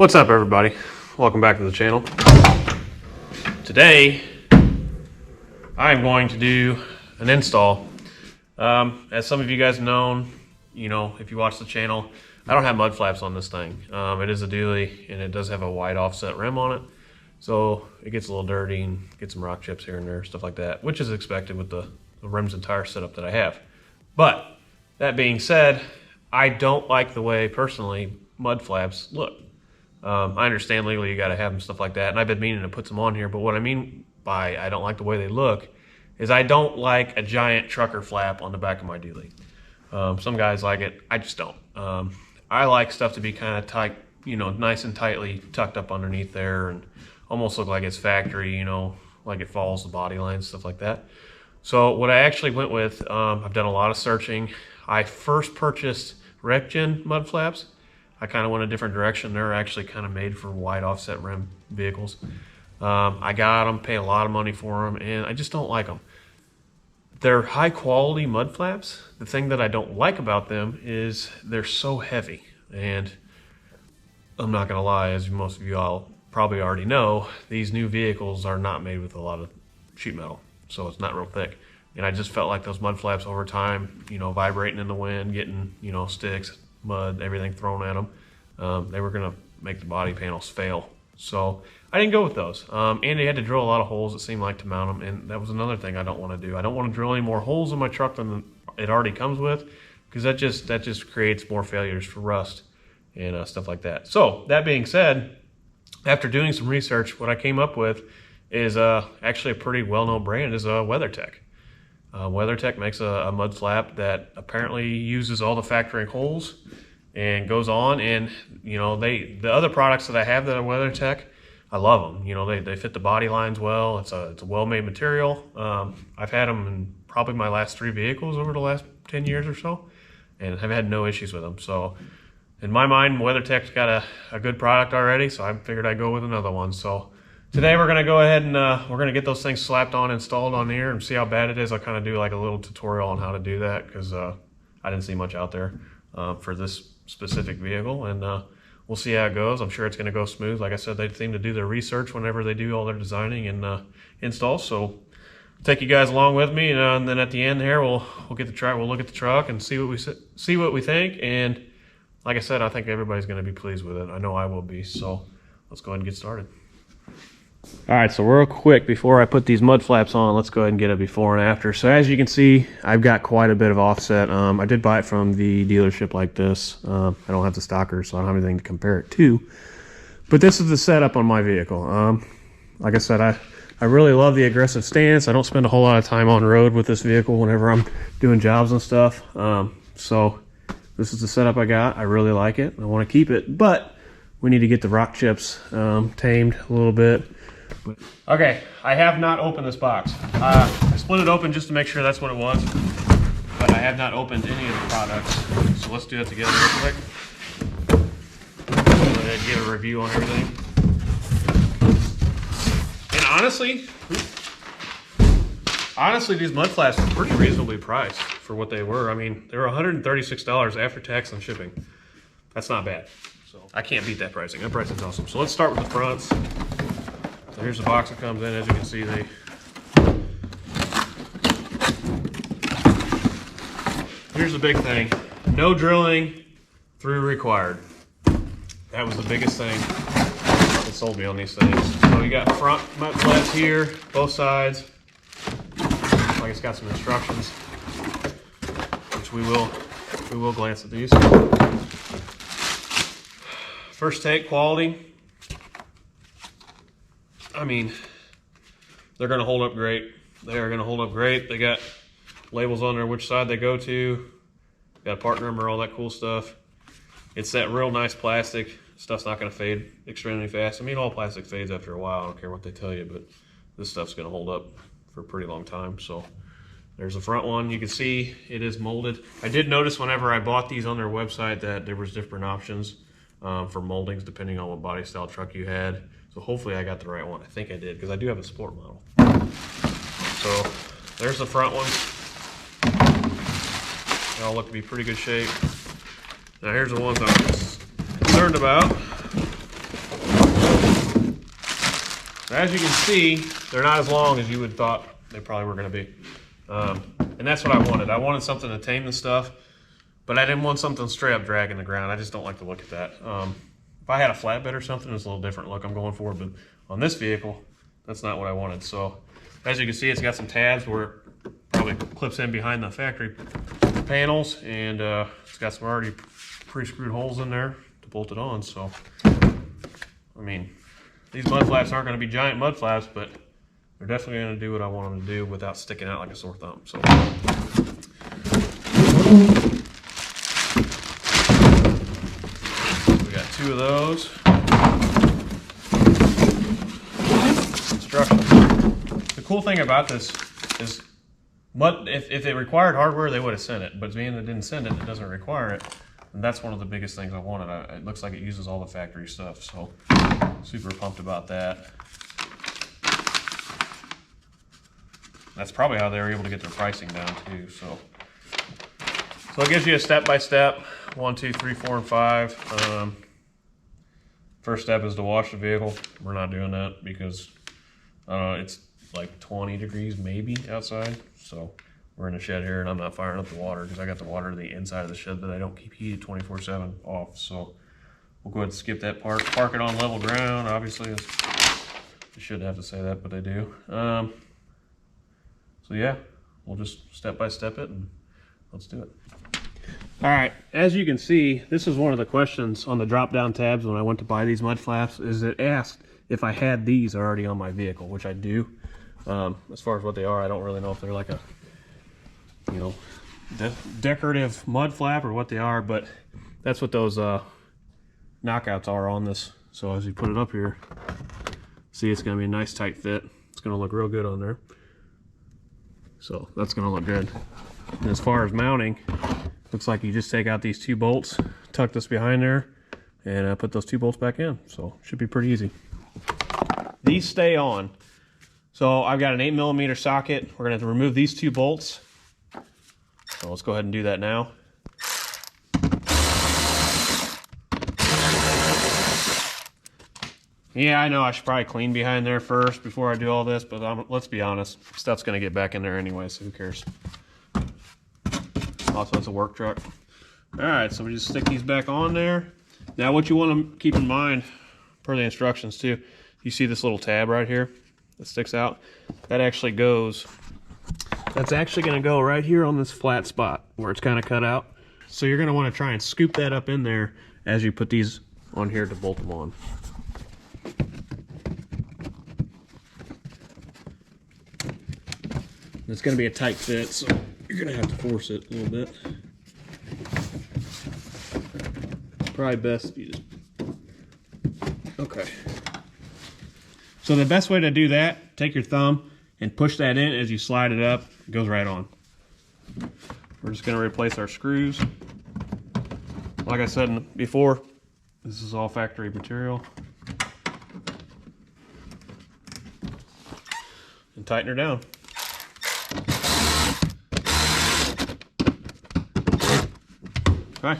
What's up, everybody? Welcome back to the channel. Today I'm going to do an install. As some of you guys know, if you watch the channel, I don't have mud flaps on this thing. It is a dually and it does have a wide offset rim on it, so it gets a little dirty and get some rock chips here and there, stuff like that, which is expected with the rims and tire setup that I have. But that being said, I don't like the way personally mud flaps look. I understand legally you got to have them, stuff like that, and I've been meaning to put some on here, but what I mean by I don't like the way they look is I don't like a giant trucker flap on the back of my dually. Some guys like it, I just don't. I like stuff to be kind of tight, nice and tightly tucked up underneath there and almost look like it's factory, like it follows the body lines, stuff like that. So what I actually went with, I've done a lot of searching. I first purchased RecGen mud flaps. I kind of went a different direction. They're actually kind of made for wide offset rim vehicles. I got them, paid a lot of money for them, and I just don't like them. They're high quality mud flaps. The thing that I don't like about them is they're so heavy. And I'm not gonna lie, as most of you all probably already know, these new vehicles are not made with a lot of sheet metal, so it's not real thick. And I just felt like those mud flaps over time, vibrating in the wind, getting, sticks, mud, everything thrown at them, they were gonna make the body panels fail. So I didn't go with those. And they had to drill a lot of holes, it seemed like, to mount them, and that was another thing I don't want to do. I don't want to drill any more holes in my truck than it already comes with, because that just creates more failures for rust and stuff like that. So that being said, after doing some research, what I came up with is actually a pretty well-known brand, is WEATHERTECH. WEATHERTECH makes a mud flap that apparently uses all the factory holes and goes on, and the other products that I have that are WEATHERTECH, I love them. They fit the body lines well. It's a well-made material. I've had them in probably my last 3 vehicles over the last 10 years or so, and I've had no issues with them. So in my mind, WEATHERTECH's got a good product already, so I figured I'd go with another one. So today we're gonna go ahead and we're gonna get those things slapped on, installed on here, and see how bad it is. I'll kind of do like a little tutorial on how to do that, because I didn't see much out there for this specific vehicle, and we'll see how it goes. I'm sure it's gonna go smooth. Like I said, they seem to do their research whenever they do all their designing and installs. So I'll take you guys along with me, and then at the end here we'll get the truck. We'll look at the truck and see what we think. And like I said, I think everybody's gonna be pleased with it. I know I will be. So let's go ahead and get started. All right, so real quick before I put these mud flaps on, let's go ahead and get a before and after. So as you can see, I've got quite a bit of offset. I did buy it from the dealership like this. I don't have the stocker, so I don't have anything to compare it to. But this is the setup on my vehicle. Like I said, I really love the aggressive stance. I don't spend a whole lot of time on road with this vehicle whenever I'm doing jobs and stuff. So this is the setup I got. I really like it. I want to keep it, but we need to get the rock chips tamed a little bit. Okay, I have not opened this box. I split it open just to make sure that's what it was, but I have not opened any of the products. So let's do it together real quick. Go ahead and give a review on everything. And honestly, these mud flaps are pretty reasonably priced for what they were. I mean, they were $136 after tax and shipping. That's not bad. So I can't beat that pricing. That pricing's awesome. So let's start with the fronts. So here's the box that comes in. As you can see, here's the big thing. No drilling through required. That was the biggest thing that sold me on these things. So you got front mud flaps here, both sides. Like it's got some instructions, which we will glance at these. First take quality. I mean, they're going to hold up great. They are going to hold up great. They got labels on there which side they go to. Got a part number, all that cool stuff. It's that real nice plastic. Stuff's not going to fade extremely fast. I mean, all plastic fades after a while. I don't care what they tell you, but this stuff's going to hold up for a pretty long time. So there's the front one. You can see it is molded. I did notice whenever I bought these on their website that there was different options for moldings depending on what body style truck you had. So hopefully I got the right one. I think I did, because I do have a sport model. So there's the front one. They all look to be pretty good shape. Now here's the ones I was concerned about. As you can see, they're not as long as you would thought they probably were going to be. And that's what I wanted. I wanted something to tame the stuff, but I didn't want something straight up dragging the ground. I just don't like to look at that. If I had a flatbed or something, it's a little different look I'm going for, but on this vehicle, that's not what I wanted. So as you can see, it's got some tabs where it probably clips in behind the factory panels, and it's got some already pre-screwed holes in there to bolt it on. So, I mean, these mud flaps aren't going to be giant mud flaps, but they're definitely going to do what I want them to do without sticking out like a sore thumb. So, we got 2 of those. Instructions. The cool thing about this is, if it required hardware, they would have sent it. But being it didn't send it, it doesn't require it. And that's one of the biggest things I wanted. It looks like it uses all the factory stuff, so super pumped about that. That's probably how they were able to get their pricing down too. So it gives you a step-by-step, 1, 2, 3, 4, and 5. First step is to wash the vehicle. We're not doing that because it's like 20 degrees maybe outside. So we're in a shed here, and I'm not firing up the water because I got the water to the inside of the shed that I don't keep heated 24/7 off. So we'll go ahead and skip that part. Park it on level ground. Obviously, I should have to say that, but I do. So yeah, we'll just step by step it, and let's do it. All right, as you can see, this is one of the questions on the drop-down tabs when I went to buy these mud flaps, is it asked if I had these already on my vehicle, which I do. As far as what they are, I don't really know if they're like a, you know, decorative mud flap or what they are, but that's what those knockouts are on this. So as you put it up here, see, it's going to be a nice tight fit. It's going to look real good on there. So that's going to look good. And as far as mounting, looks like you just take out these 2 bolts, tuck this behind there, and put those 2 bolts back in. So should be pretty easy. These stay on. So I've got an 8mm socket. We're going to have to remove these 2 bolts. So let's go ahead and do that now. Yeah, I know I should probably clean behind there first before I do all this, but let's be honest, stuff's going to get back in there anyway, so who cares? Also, it's a work truck. All right, so we just stick these back on there. Now what you want to keep in mind, per the instructions too, you see this little tab right here that sticks out? That actually goes, that's actually going to go right here on this flat spot where it's kind of cut out. So you're going to want to try and scoop that up in there as you put these on here to bolt them on. It's going to be a tight fit, so you're going to have to force it a little bit. Probably best if you just... Okay. So the best way to do that, take your thumb and push that in as you slide it up. It goes right on. We're just going to replace our screws. Like I said before, this is all factory material. And tighten her down. Okay,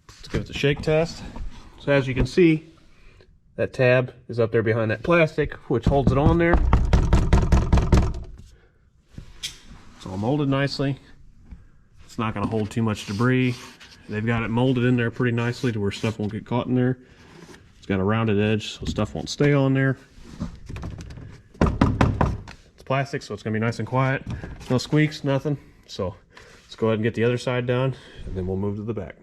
let's give it a shake test. So as you can see, that tab is up there behind that plastic, which holds it on there. It's all molded nicely. It's not going to hold too much debris. They've got it molded in there pretty nicely to where stuff won't get caught in there. It's got a rounded edge so stuff won't stay on there. It's plastic, so it's going to be nice and quiet. No squeaks, nothing. So let's go ahead and get the other side done, and then we'll move to the back.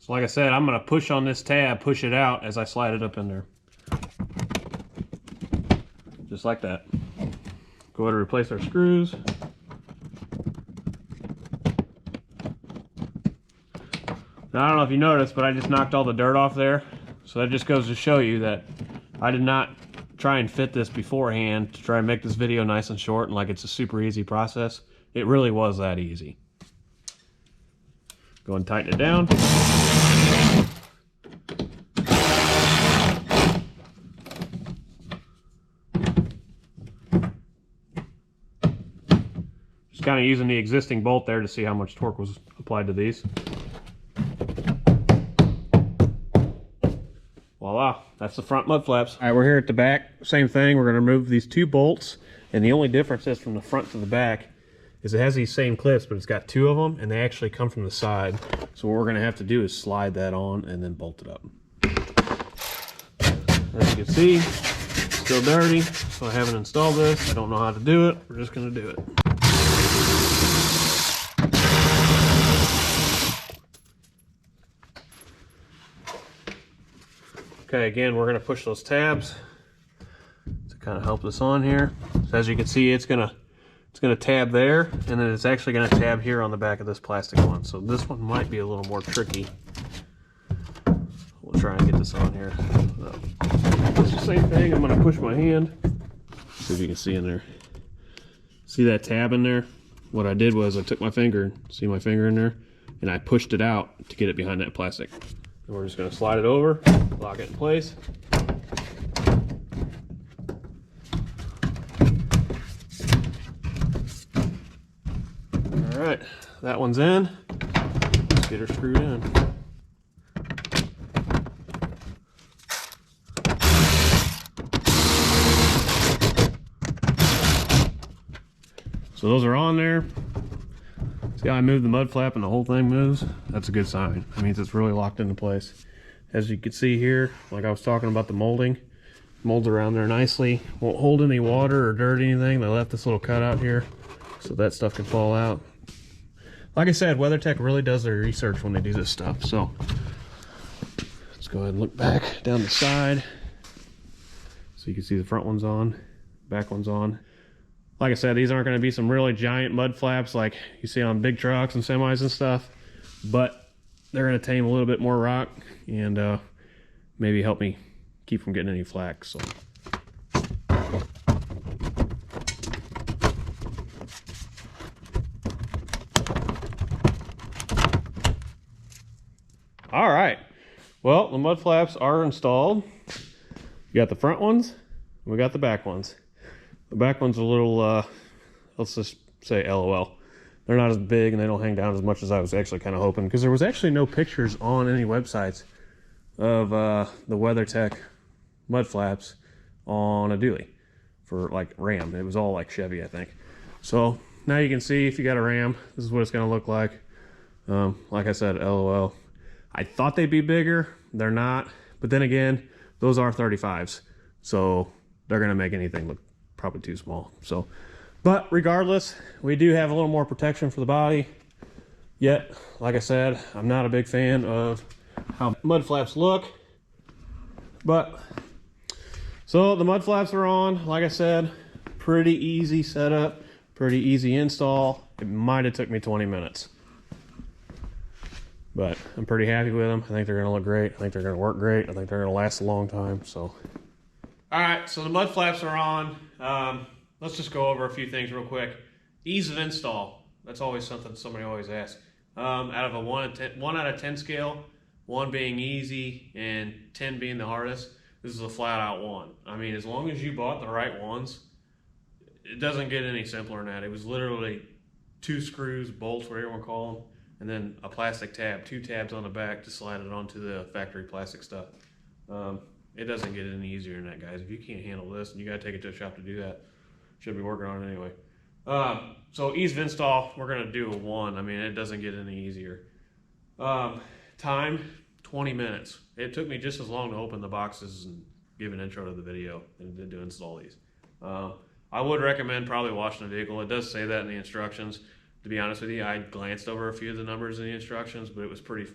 So like I said, I'm going to push on this tab, push it out as I slide it up in there. Just like that. Go ahead and replace our screws. Now, I don't know if you noticed, but I just knocked all the dirt off there. So that just goes to show you that I did not try and fit this beforehand to try and make this video nice and short and like it's a super easy process. It really was that easy. Go and tighten it down. Just kind of using the existing bolt there to see how much torque was applied to these. Voila, that's the front mud flaps. All right, we're here at the back. Same thing, we're gonna remove these 2 bolts, and the only difference is from the front to the back is it has these same clips, but it's got 2 of them, and they actually come from the side. So what we're gonna have to do is slide that on and then bolt it up. As you can see, it's still dirty, so I haven't installed this. I don't know how to do it. We're just gonna do it. Okay, again, we're gonna push those tabs to kind of help this on here. So as you can see, it's gonna tab there, and then it's actually gonna tab here on the back of this plastic one. So this one might be a little more tricky. We'll try and get this on here. It's the same thing. I'm gonna push my hand. See if you can see in there. See that tab in there? What I did was I took my finger, see my finger in there, and I pushed it out to get it behind that plastic. And we're just gonna slide it over, lock it in place. All right, that one's in. Let's get her screwed in. So those are on there. See how I moved the mud flap and the whole thing moves? That's a good sign. That means it's really locked into place. As you can see here, like I was talking about the molding, molds around there nicely. Won't hold any water or dirt or anything. They left this little cutout here so that stuff can fall out. Like I said, WeatherTech really does their research when they do this stuff. So let's go ahead and look back down the side. So you can see the front one's on, back one's on. Like I said, these aren't going to be some really giant mud flaps like you see on big trucks and semis and stuff, but they're going to tame a little bit more rock and maybe help me keep from getting any flack. So. All right, well, the mud flaps are installed. You got the front ones, and we got the back ones. The back one's a little, let's just say LOL. They're not as big and they don't hang down as much as I was actually kind of hoping, because there was actually no pictures on any websites of the WeatherTech mud flaps on a dually for like Ram. It was all like Chevy, I think. So now you can see if you got a Ram, this is what it's going to look like. Like I said, LOL. I thought they'd be bigger. They're not. But then again, those are 35s. So they're going to make anything look probably too small. So, but regardless, we do have a little more protection for the body. Yet, like I said, I'm not a big fan of how mud flaps look. But, so the mud flaps are on. Like I said, pretty easy setup, pretty easy install. It might have took me 20 minutes. But I'm pretty happy with them. I think they're going to look great. I think they're going to work great. I think they're going to last a long time. So, all right, so the mud flaps are on. Let's just go over a few things real quick. Ease of install. That's always something somebody always asks. Out of a 1 out of 10 scale, 1 being easy and 10 being the hardest, this is a flat out 1. I mean, as long as you bought the right ones, it doesn't get any simpler than that. It was literally 2 screws, bolts, whatever you want to call them, and then a plastic tab, 2 tabs on the back to slide it onto the factory plastic stuff. It doesn't get any easier than that, guys. If you can't handle this and you got to take it to a shop to do that, should be working on it anyway. So ease of install, we're going to do a 1. I mean, it doesn't get any easier. Time, 20 minutes. It took me just as long to open the boxes and give an intro to the video than it did to install these. I would recommend probably washing the vehicle. It does say that in the instructions. To be honest with you, I glanced over a few of the numbers in the instructions, but it was pretty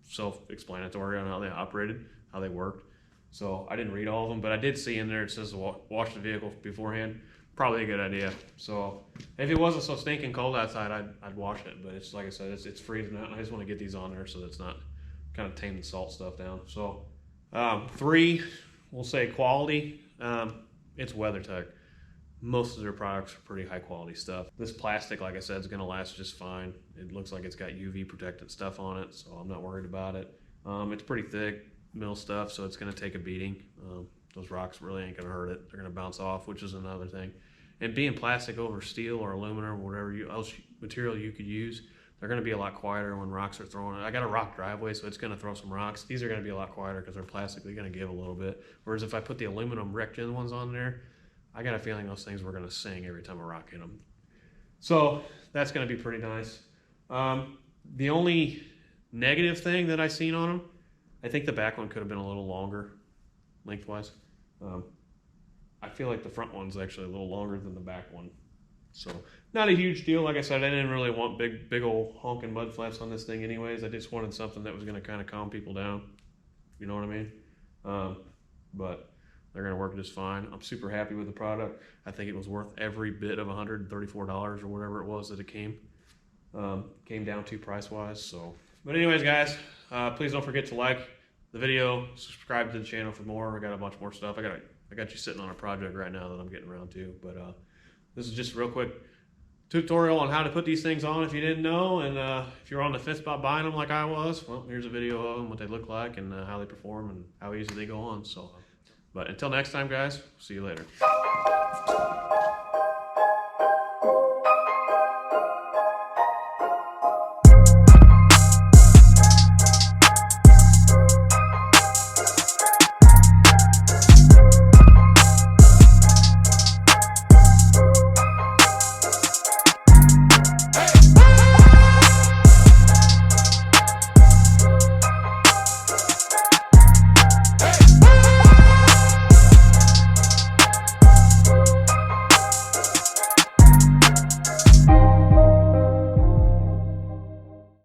self-explanatory on how they operated, how they worked. So I didn't read all of them, but I did see in there it says to wash the vehicle beforehand. Probably a good idea. So if it wasn't so stinking cold outside, I'd wash it. But it's like I said, it's freezing out, and I just want to get these on there so that it's not kind of tame the salt stuff down. So 3, we'll say quality. It's WeatherTech. Most of their products are pretty high quality stuff. This plastic, like I said, is going to last just fine. It looks like it's got UV protected stuff on it, so I'm not worried about it. It's pretty thick mill stuff, so it's going to take a beating. Those rocks really ain't going to hurt it. They're going to bounce off, which is another thing. And being plastic over steel or aluminum or whatever else material you could use, they're going to be a lot quieter when rocks are thrown. I got a rock driveway, so it's going to throw some rocks. These are going to be a lot quieter because they're plastic. They're going to give a little bit. Whereas if I put the aluminum Rec-Gen ones on there, I got a feeling those things were going to sing every time a rock hit them. So that's going to be pretty nice. The only negative thing that I seen on them, I think the back one could have been a little longer lengthwise. I feel like the front one's actually a little longer than the back one. So not a huge deal. Like I said, I didn't really want big old honking mud flaps on this thing anyways. I just wanted something that was going to kind of calm people down. You know what I mean? But they're going to work just fine. I'm super happy with the product. I think it was worth every bit of $134 or whatever it was that it came down to price-wise. So, but anyways, guys, please don't forget to like the video, subscribe to the channel for more. I got a bunch more stuff. I got you sitting on a project right now that I'm getting around to. But this is just a real quick tutorial on how to put these things on if you didn't know. And if you're on the fence about buying them like I was, well, here's a video of them, what they look like and how they perform and how easy they go on. So, but until next time, guys, see you later.